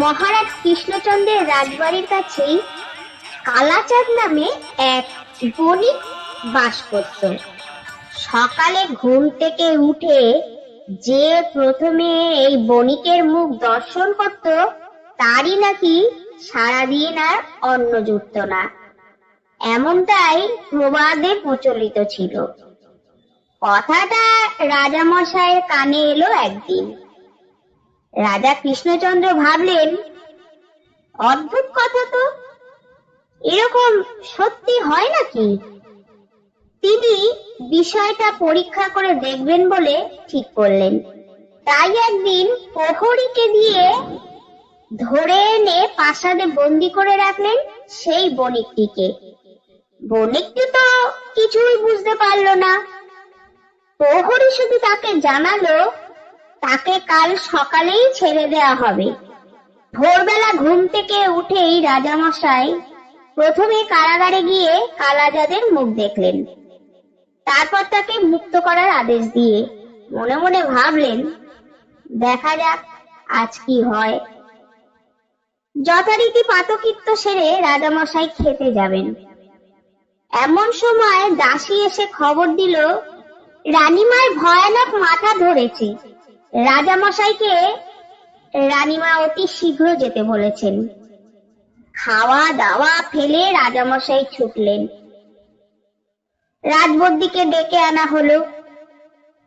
মহারাজ কৃষ্ণচন্দ্রের রাজবাড়ির কাছেই কালাচাঁদ নামে এক বণিক বাস করত। সকালে ঘুম থেকে উঠে যে প্রথমে এই বণিকের মুখ দর্শন করত তারই নাকি সারাদিন আর অন্ন জুটত না, এমনটাই প্রবাদে প্রচলিত ছিল। কথাটা রাজামশাইয়ের কানে এলো একদিন। রাজা কৃষ্ণচন্দ্র ভাবলেন, অদ্ভুত কথা তো, এরকম সত্যি হয় নাকি? তিনি বিষয়টা পরীক্ষা করে দেখবেন বলে ঠিক করলেন। তাই একদিন প্রহরীকে দিয়ে ধরে এনে প্রাসাদে বন্দি করে রাখলেন সেই বণিকটিকে। বণিকটি তো কিছুই বুঝতে পারলো না। প্রহরী শুধু তাকে জানালো তাকে কাল সকালেই ছেড়ে দেয়া হবে। ভোরবেলা ঘুম থেকে উঠেই রাজামশাই প্রথমে কারাগারে গিয়ে কালাচাঁদের মুখ দেখলেন। তারপর তাকে মুক্ত করার আদেশ দিয়ে মনে মনে ভাবলেন, দেখা যাক আজ কি হয়। যথারীতি পাতকৃত্য সেরে রাজামশাই খেতে যাবেন। এমন সময় দাসী এসে খবর দিল, রানীমার ভয়ানক মাথা ধরেছে। রাজামশাইকে রানীমা অতি শীঘ্র যেতে বলেছেন। খাওয়া দাওয়া ফেলে রাজামশাই ছুটলেন। রাজবদ্দিকে ডেকে আনা হলো।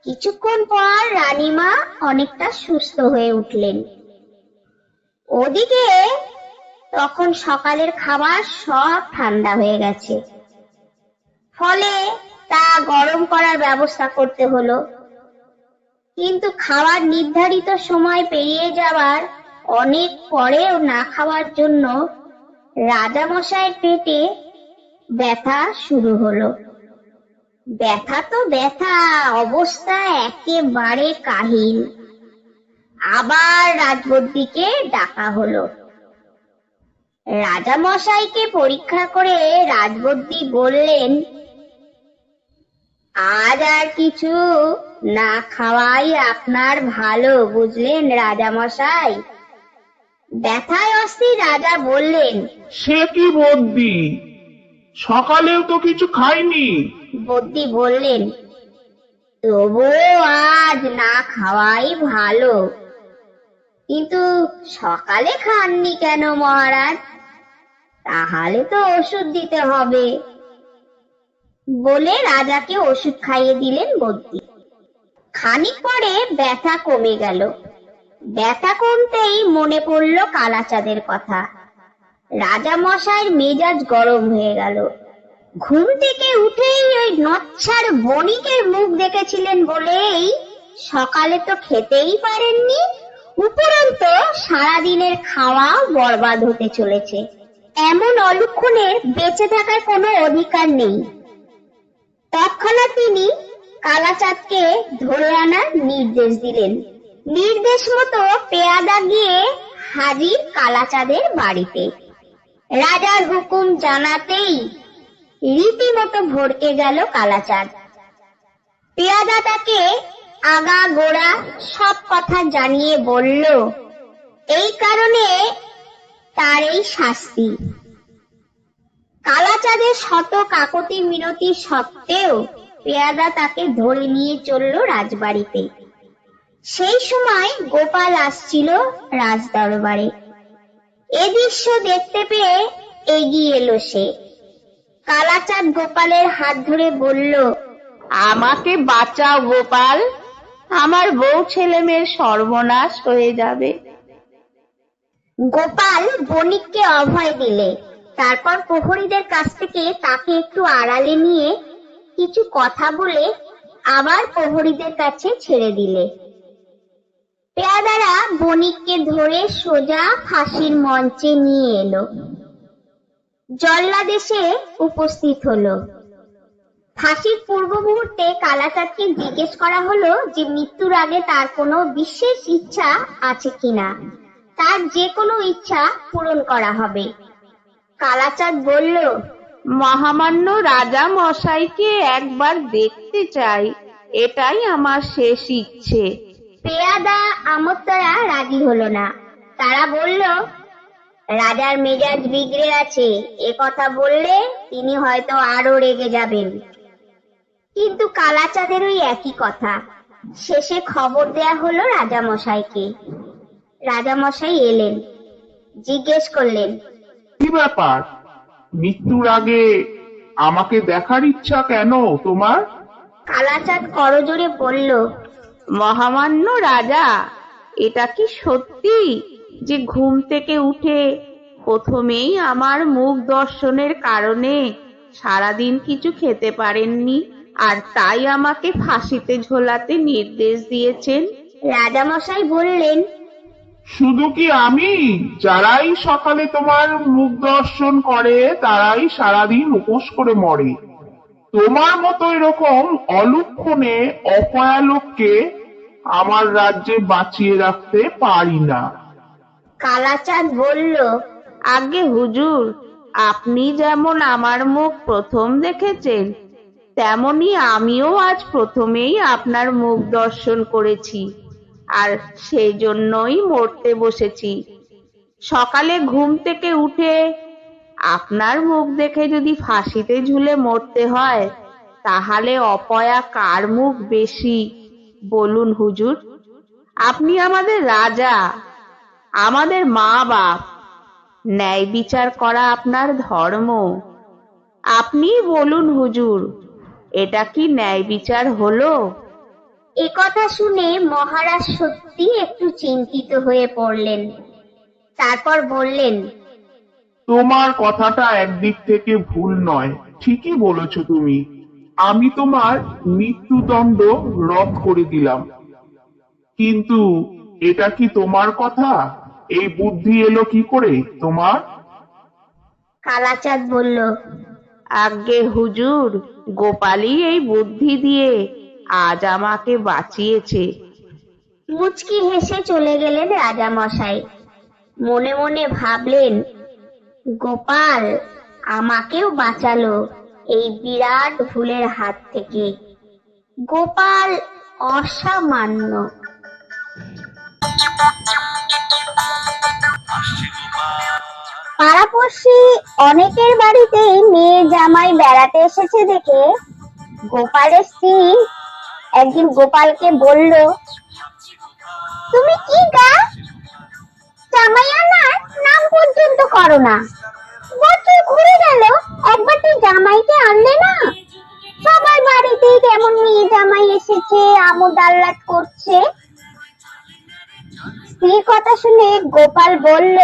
কিছুক্ষণ পর রানীমা অনেকটা সুস্থ হয়ে উঠলেন। ওদিকে তখন সকালের খাবার সব ঠান্ডা হয়ে গেছে, ফলে তা গরম করার ব্যবস্থা করতে হলো। কিন্তু খাওয়ার নির্ধারিত সময় পেরিয়ে যাওয়ার অনেক পরেও না খাওয়ার জন্য রাজামশাইয়ের পেটে ব্যথা শুরু হলো। ব্যথা তো ব্যথা, অবস্থা একেবারে কাহিল। আবার রাজবদ্দিকে ডাকা হলো। রাজামশাইকে পরীক্ষা করে রাজবদ্দি বললেন, আজ আর কিছু না খাওয়াই আপনার ভালো, বুঝলেন রাজামশাই? ব্যথায় অস্থির রাজা বললেন, সে কি বদ্যি, সকালেও তো কিছু খাইনি। বদ্দি বললেন, তবুও আজ না খাওয়াই ভালো। কিন্তু সকালে খাননি কেন মহারাজ? তাহলে তো ওষুধ দিতে হবে। বলে রাজাকে ওষুধ খাইয়ে দিলেন বদ্দি। খানিক পরে ব্যথা কমে গেল। ব্যথা কমতেই মনে পড়ল কালাচাঁদের কথা। রাজা মশাইয়ের মেজাজ গরম হয়ে গেল। ঘুম থেকে উঠেই ওই নচ্ছার বণিকের মুখ দেখেছিলেন বলেই সকালে তো খেতেই পারেননি, উপরন্তু সারাদিনের খাওয়া বরবাদ হতে চলেছে। এমন অলক্ষণের বেঁচে থাকার কোনো অধিকার নেই। তৎক্ষণাৎ তিনি কালাচাঁদকে ধরে আনার নির্দেশ দিলেন। নির্দেশ মতো পেয়াদা গিয়ে হাজির কালাচাঁদের বাড়িতে। রাজার হুকুম জানাতেই রীতিমতো ভড়কে গেল কালাচাঁদ। পেয়াদা তাকে আগা গোড়া সব কথা জানিয়ে বলল, এই কারণে তার এই শাস্তি। কালাচাঁদের শত কাকতি মিনতি সত্ত্বেও পেয়াদা তাকে ধরে নিয়ে চলল রাজবাড়িতে। সেই সময় গোপাল আসছিল রাজদরবারে। এ দৃশ্য দেখতে পেয়ে এগিয়ে এলো সে। কালাচাঁদ গোপালের হাত ধরে বলল, আমাকে বাঁচাও গোপাল, আমার বউ ছেলে মেয়ের সর্বনাশ হয়ে যাবে। গোপাল বণিককে অভয় দিলে। তারপর প্রহরীদের কাছ থেকে তাকে একটু আড়ালে নিয়ে কিছু কথা বলে আবার প্রহরীদের কাছে ছেড়ে দিলে। পেয়াদারা বণিককে ধরে সোজা ফাঁসির মঞ্চে নিয়ে এলো। জল্লাদ এসে উপস্থিত হলো। ফাঁসির পূর্ব মুহূর্তে কালাচাঁদকে জিজ্ঞেস করা হলো যে মৃত্যুর আগে তার কোনো বিশেষ ইচ্ছা আছে কিনা। তার যে কোনো ইচ্ছা পূরণ করা হবে। কালাচাঁদ বলল, মহামান্য রাজা মশাইকে একবার দেখতে চাই, এটাই আমার শেষ ইচ্ছে। পেয়াদা আমোদরা রাজি হলো না। তারা বলল, রাজার মেজাজ বিগড়ে আছে, এ কথা বললে তিনি হয়তো আরো রেগে যাবেন। কিন্তু কালাচাঁদের ওই একই কথা। শেষে খবর দেয়া হলো রাজামশাইকে। রাজামশাই এলেন, জিজ্ঞেস করলেন, কি ব্যাপার? মৃত্যুর আগে আমাকে দেখার ইচ্ছা কেন তোমার? কালাচাঁদ করজোড়ে বলল, মহামান্য রাজা, এটা কি সত্যি যে ঘুম থেকে উঠে প্রথমেই আমার মুখ দর্শনের কারণে সারাদিন কিছু খেতে পারেননি, আর তাই আমাকে ফাঁসিতে ঝোলাতে নির্দেশ দিয়েছেন? রাজামশাই বললেন, শুধু কি আমি? যারাই সকালে তোমার মুখ দর্শন করে তারাই সারাদিন উপোস করে মরে। তোমার মতো এরকম অলক্ষণে অপয়া লোককে আমার রাজ্যে বাঁচিয়ে রাখতে পারি না। কালাচাঁদ বলল, আগে হুজুর, আপনি যেমন আমার মুখ প্রথম দেখেছেন, তেমনি আমিও আজ প্রথমেই আপনার মুখ দর্শন করেছি, আর সেই জন্যই মরতে বসেছি। সকালে ঘুম থেকে উঠে আপনার মুখ দেখে যদি ফাঁসিতে ঝুলে মরতে হয়, তাহলে অপয়া কার মুখ বেশি বলুন হুজুর? আপনি আমাদের রাজা, আমাদের মা বাপ, ন্যায় বিচার করা আপনার ধর্ম। আপনি বলুন হুজুর, এটা কি ন্যায় বিচার হলো? এ কথা শুনে মহারাজ সত্যি একটু চিন্তিত হয়ে পড়লেন। তারপর বললেন, তোমার কথাটা একদিক থেকে ভুল নয়, ঠিকই বলেছ তুমি। আমি তোমার মৃত্যুদণ্ড রদ করে দিলাম। কিন্তু এটা কি তোমার কথা? এই বুদ্ধি এলো কি করে তোমার? কালাচাঁদ বলল, আজ্ঞে হুজুর, গোপালই এই বুদ্ধি দিয়ে আজ আমাকে বাঁচিয়েছে। মুচকি হেসে চলে গেলেন রাজামশাই। মনে মনে ভাবলেন, গোপাল আমাকেও বাঁচালো এই বিরাট ভুলের হাত থেকে। গোপাল অসামান্য। পাড়াপড়শি অনেকের বাড়িতেই মেয়ে জামাই বেড়াতে এসেছে দেখে গোপালের স্ত্রী একদিন গোপালকে বলল, তুমি কি গা, জামাই আনার নাম পর্যন্ত করো না। বছর ঘুরে গেল, একবার তুই জামাইকে আনলে না। সবার বাড়িতেই কেমন মেয়ে জামাই এসেছে, আমোদ আহ্লাদ করছে। স্ত্রীর কথা শুনে গোপাল বলল,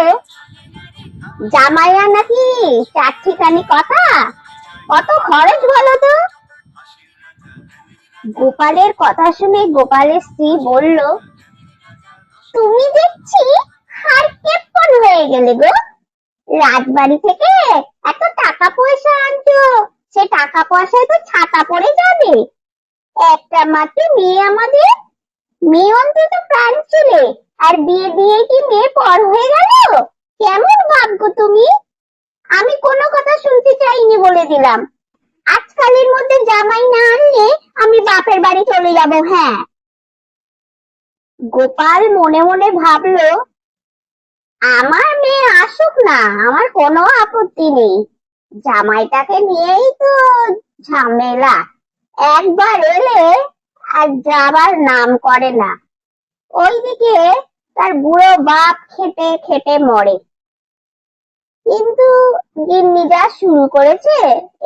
জামাই আনা কি চারটিখানি কথা? কত খরচ বলো তো? গোপালের কথা শুনে গোপালের স্ত্রী বলল, তুমি দেখছি হাড়কেপ্পন হয়ে গেলে গো। রাজবাড়ি থেকে এত টাকা পয়সা আনছো, সে টাকা পয়সায় তো ছাতা পড়ে যাবে। একটা মাত্র মেয়ে আমাদের, মেয়ে অন্তত প্রাণ ছিল, আর বিয়ে দিয়ে কি মেয়ে পর হয়ে গেল? কেমন ভাগ্য তুমি! আমি কোনো কথা শুনতে চাইনি বলে দিলাম। আজকালের মধ্যে জামাই না আনলে আমি বাপের বাড়ি চলে যাব। হ্যাঁ। গোপাল মনে মনে ভাবলো, আমার মেয়ে আসুক না, আমার কোনো আপত্তি নেই। জামাইটাকে নিয়েই তো ঝামেলা, একবার এলে আর যাবার নাম করে না। ওইদিকে তার বুড়ো বাপ খেটে খেটে মরে। কিন্তু গিন্নি যা শুরু করেছে,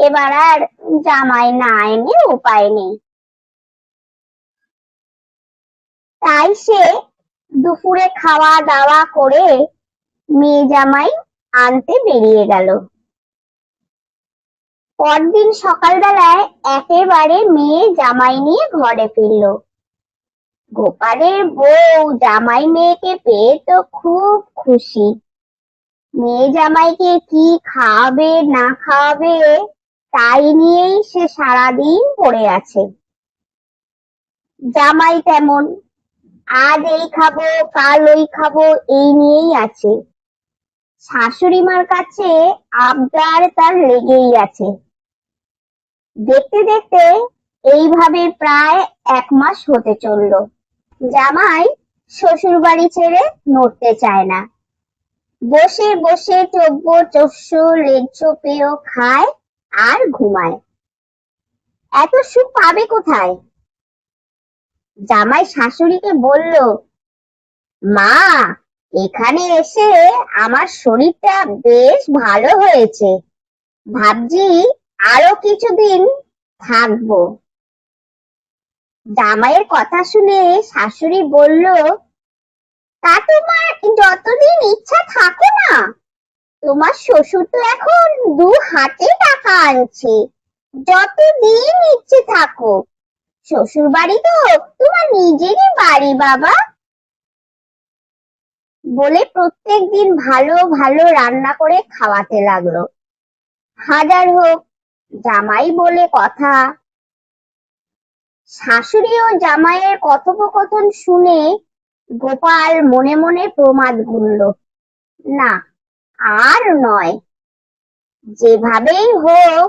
এবার আর জামাই না এনে উপায় নেই। তাই সে দুপুরে খাওয়া দাওয়া করে মেয়ে জামাই আনতে বেরিয়ে গেল। পরদিন সকালবেলায় একেবারে মেয়ে জামাই নিয়ে ঘরে ফিরল। গোপালের বউ জামাই মেয়েকে পেয়ে তো খুব খুশি। মেয়ে জামাইকে কি খাওয়াবে না খাওয়াবে তাই নিয়েই সে সারাদিন পড়ে আছে। জামাই তেমন, আজ এই খাবো কাল ওই খাবো এই নিয়েই আছে। শাশুড়ি মার কাছে আবদার তার লেগেই আছে। দেখতে দেখতে এইভাবে প্রায় 1 মাস হতে চললো। জামাই শ্বশুর বাড়ি ছেড়ে নড়তে চায় না। বসে বসে চব্য চস্য লেজ্জ পেয় খায় আর ঘুমায়। এত সুখ পাবে কোথায়? জামাই শাশুড়িকে বলল, মা, এখানে এসে আমার শরীরটা বেশ ভালো হয়েছে, ভাবছি আরো কিছুদিন থাকবো। জামাইয়ের কথা শুনে শাশুড়ি বলল, তা তোমার যতদিন ইচ্ছা থাকো না, তোমার শ্বশুর তো এখন 2 হাতে টাকা আনছে, যতদিন ইচ্ছে থাকো। শ্বশুর বাড়ি তো তোমার নিজেরই বাড়ি বাবা। বলে প্রত্যেকদিন ভালো ভালো রান্না করে খাওয়াতে লাগলো। হাজার হোক, জামাই বলে কথা। শাশুড়ি ও জামাইয়ের কথোপকথন শুনে গোপাল মনে মনে প্রমাদ গুনল, না, আর নয়, যেভাবেই হোক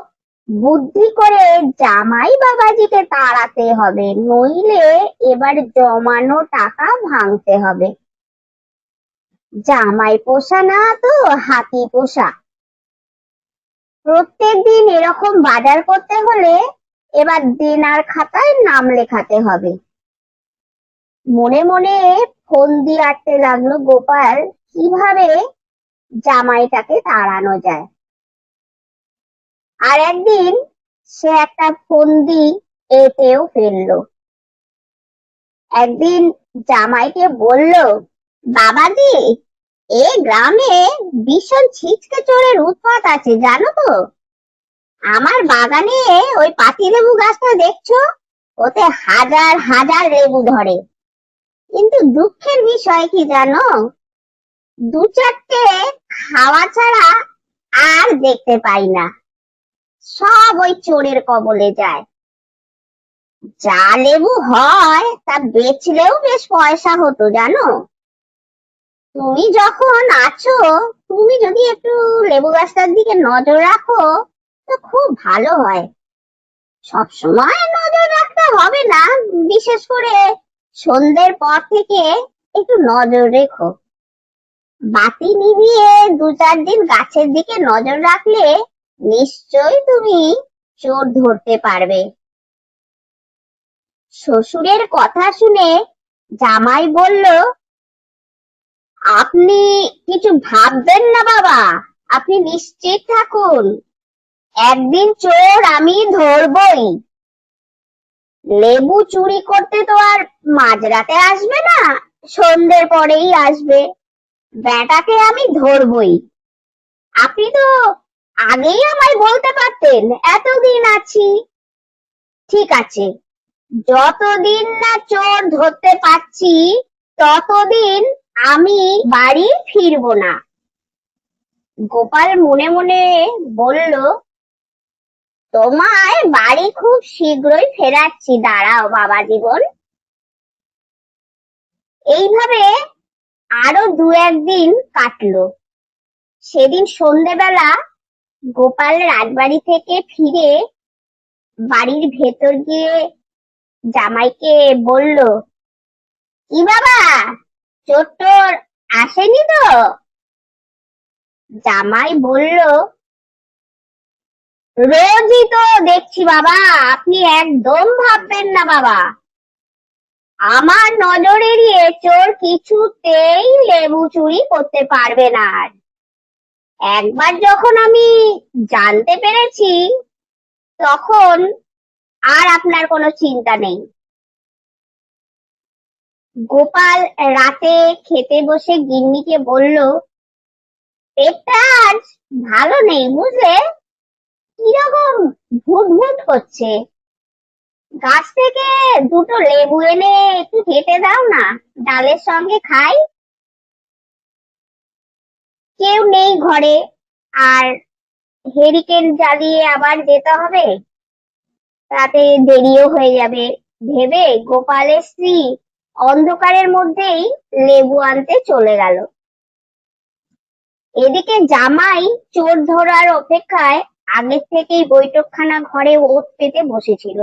বুদ্ধি করে জামাই বাবাজিকে তাড়াতে হবে, নইলে এবার জমানো টাকা ভাঙতে হবে। জামাই পোষা না তো হাতি পোষা। প্রত্যেকদিন এরকম বাজার করতে হলে এবার দেনার খাতায় নাম লেখাতে হবে। মনে মনে ফন্দি আঁটতে লাগলো গোপাল, কিভাবে জামাইটাকে তাড়ানো যায়। আর একদিন সে একটা ফন্দি এঁটেও ফেললো। একদিন জামাইকে বলল, বাবাজি, এই গ্রামে ভীষণ ছিচকে চোরের উৎপাত আছে, জানো তো? আমার বাগানে ওই পাতিলেবু গাছটা দেখছো, ওতে হাজার হাজার লেবু ধরে, কিন্তু দুঃখের বিষয় কি জানো? 2-4টে খাওয়া ছাড়া আর দেখতে পাই না, সব ওই চোরের কবলে যায়। যা লেবু হয় তা বেচলেও বেশ পয়সা হতো, জানো? তুমি যখন আছো, তুমি যদি একটু লেবু গাছটার দিকে নজর রাখো তো খুব ভালো হয়। সবসময় নজর রাখতে হবে না, বিশেষ করে সন্ধ্যের পর থেকে একটু নজর রেখো। বাতি নিভিয়ে 2-4 দিন গাছের দিকে নজর রাখলে নিশ্চয়ই তুমি চোর ধরতে পারবে। শ্বশুরের কথা শুনে জামাই বলল, আপনি কিছু ভাববেন না বাবা, আপনি নিশ্চিত থাকুন, একদিন চোর আমি ধরবই। লেবু চুরি করতে তো আর মাঝরাতে আসবে না, সন্ধ্যের পরেই আসবে। বেটাকে আমি ধরবই। আপনি তো আগেই আমায় বলতে পারতেন, এতদিন আছি। ঠিক আছে, যতদিন না চোর ধরতে পারছি ততদিন আমি বাড়ি ফিরবো না। গোপাল মনে মনে বলল, তোমায় বাড়ি খুব শীঘ্রই ফেরাচ্ছি, দাঁড়াও বাবা জীবন। এইভাবে আরো 2-1 দিন কাটলো। সেদিন সন্ধ্যেবেলা গোপাল রাজবাড়ি থেকে ফিরে বাড়ির ভেতর গিয়ে জামাইকে বলল, কি বাবা, চোর টোর আসেনি তো? জামাই বলল, রোজই তো দেখছি বাবা, আপনি একদম ভাববেন না বাবা, আমার নজর এড়িয়ে চোর কিছুতেই লেবু চুরি করতে পারবে না। আর একবার যখন আমি জানতে পেরেছি, তখন আর আপনার কোনো চিন্তা নেই। গোপাল রাতে খেতে বসে গিন্নিকে বলল, পেটটা আজ ভালো নেই বুঝলে, কিরকম ভুট ভুট করছে। গাছ থেকে 2টো লেবু এনে একটু কেটে দাও না, ডালের সঙ্গে খাই। কেউ নেই ঘরে, আর হেরিকেন জ্বালিয়ে আবার যেতে হবে, তাতে দেরিও হয়ে যাবে ভেবে গোপালের স্ত্রী অন্ধকারের মধ্যেই লেবু আনতে চলে গেল। এদিকে জামাই চোর ধরার অপেক্ষায় আগের থেকেই বৈঠকখানা ঘরে ওত পেতে বসেছিল।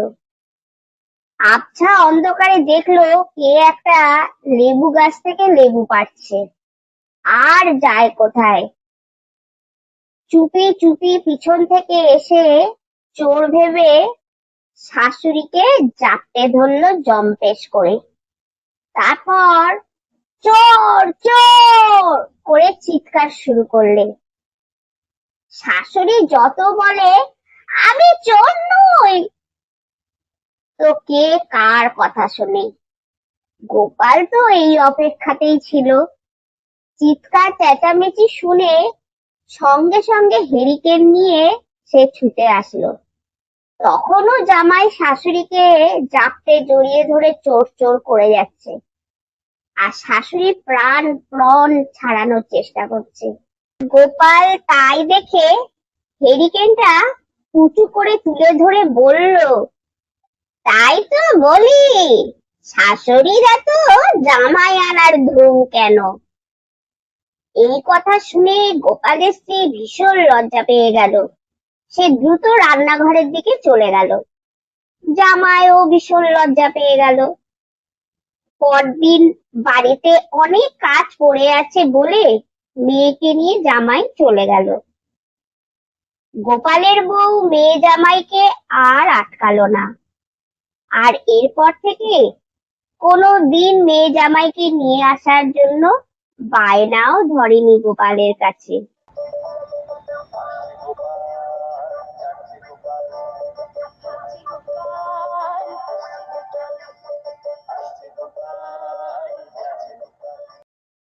আবছা অন্ধকারে দেখলো কে একটা লেবু গাছ থেকে লেবু পাড়ছে। আর যায় কোথায়? চুপি চুপি পিছন থেকে এসে চোর ভেবে শাশুড়িকে জাপটে ধরলো জম্পেশ করে। তারপর চোর চোর করে চিৎকার শুরু করলে। শাশুড়ি যত বলে আমি চোর নই, তো কে কার কথা শোনে? গোপাল তো এই অপেক্ষাতেই ছিল। চিৎকার চেঁচামেচি শুনে সঙ্গে সঙ্গে হেরিকেন নিয়ে সে ছুটে আসলো। তখনও জামাই শাশুড়িকে জাপটে জড়িয়ে ধরে চোর চোর করে যাচ্ছে, আর শাশুড়ি প্রাণ ছাড়ানোর চেষ্টা করছে। গোপাল তাই দেখে হেরিকেনটা উঁচু করে তুলে ধরে বলল, তাই তো বলি, শাশুড়ির এত জামাই আনার ধুম কেন? এই কথা শুনে গোপালের স্ত্রী ভীষণ লজ্জা পেয়ে গেল। সে দ্রুত রান্নাঘরের দিকে চলে গেল। জামাইও ভীষণ লজ্জা পেয়ে গেল। পরদিন বাড়িতে অনেক কাজ পড়ে আছে বলে মেয়েকে নিয়ে জামাই চলে গেল। গোপালের বউ মেয়ে জামাইকে আর আটকালো না, আর এরপর থেকে কোনো দিন মেয়ে জামাইকে নিয়ে আসার জন্য বায়নাও ধরেনি গোপালের কাছে।